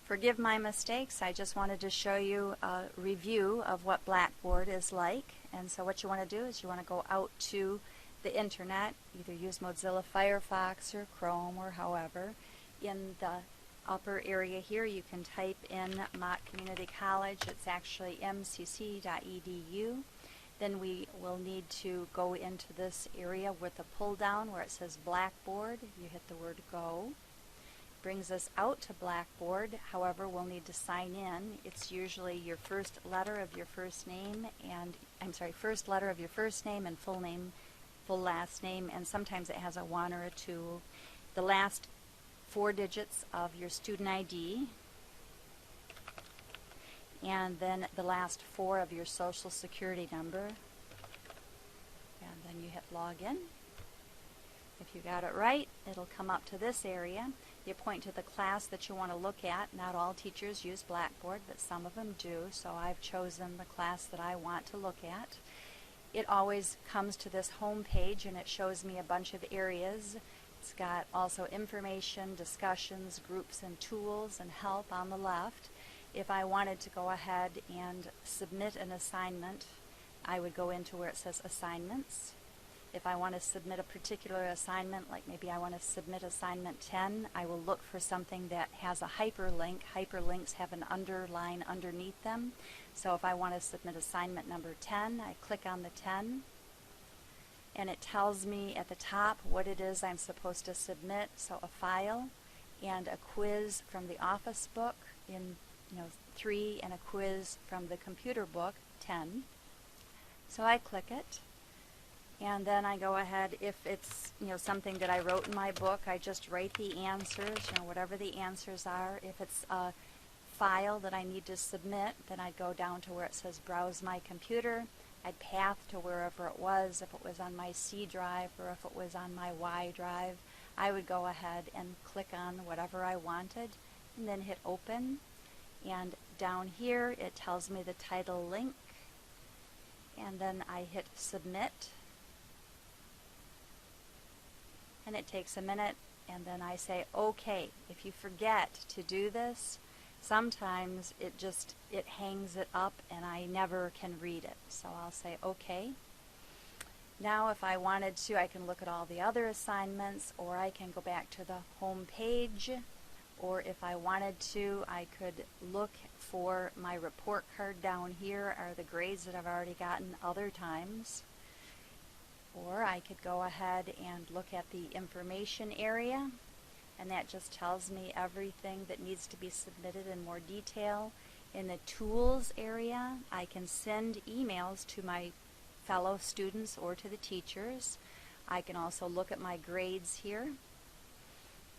Forgive my mistakes. I just wanted to show you a review of what Blackboard is like. And so what you want to do is you want to go out to the internet, either use Mozilla Firefox or Chrome or however. In the upper area here you can type in Mott Community College. It's actually mcc.edu. Then we will need to go into this area with a pull down where it says Blackboard. You hit the word go. Brings us out to Blackboard. However, we'll need to sign in. It's usually your first letter of your first name and first letter of your first name and full name, full last name, and sometimes it has a 1 or a 2. The last 4 digits of your student ID, and then the last 4 of your social security number, and then you hit login. If you got it right, it'll come up to this area. You point to the class that you want to look at. Not all teachers use Blackboard, but some of them do, so I've chosen the class that I want to look at. It always comes to this home page and it shows me a bunch of areas. It's got also information, discussions, groups and tools, and help on the left. If I wanted to go ahead and submit an assignment, I would go into where it says assignments. If I want to submit a particular assignment, like maybe I want to submit assignment 10, I will look for something that has a hyperlink. Hyperlinks have an underline underneath them. So if I want to submit assignment number 10, I click on the 10, and it tells me at the top what it is I'm supposed to submit. So a file and a quiz from the office book in 3, and a quiz from the computer book 10. So I click it. And then I go ahead, if it's something that I wrote in my book, I just write the answers, whatever the answers are. If it's a file that I need to submit, then I'd go down to where it says Browse My Computer. I'd path to wherever it was. If it was on my C drive or if it was on my Y drive, I would go ahead and click on whatever I wanted and then hit Open. And down here it tells me the title link, and then I hit Submit. And it takes a minute, and then I say OK. If you forget to do this, sometimes it hangs it up and I never can read it. So I'll say OK. Now if I wanted to, I can look at all the other assignments, or I can go back to the home page, or if I wanted to, I could look for my report card. Down here are the grades that I've already gotten other times. Or I could go ahead and look at the information area, and that just tells me everything that needs to be submitted in more detail. In the tools area, I can send emails to my fellow students or to the teachers. I can also look at my grades here.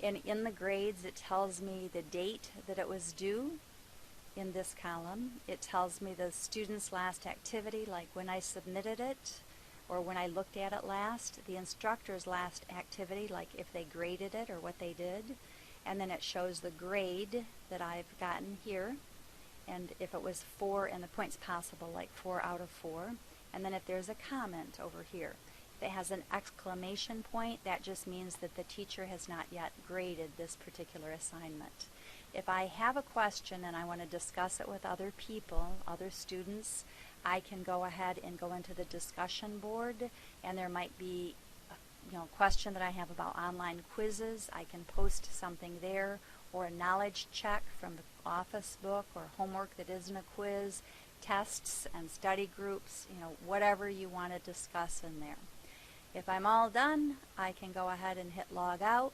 And in the grades, it tells me the date that it was due. In this column, it tells me the student's last activity, like when I submitted it, or when I looked at it last, the instructor's last activity, like if they graded it or what they did, and then it shows the grade that I've gotten here, and if it was 4 and the points possible, like 4 out of 4, and then if there's a comment over here. If it has an exclamation point, that just means that the teacher has not yet graded this particular assignment. If I have a question and I want to discuss it with other people, other students, I can go ahead and go into the discussion board, and there might be a question that I have about online quizzes. I can post something there, or a knowledge check from the office book, or homework that isn't a quiz, tests and study groups, whatever you want to discuss in there. If I'm all done, I can go ahead and hit log out,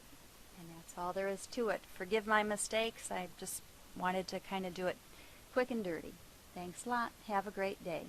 and that's all there is to it. Forgive my mistakes. I just wanted to kind of do it quick and dirty. Thanks a lot. Have a great day.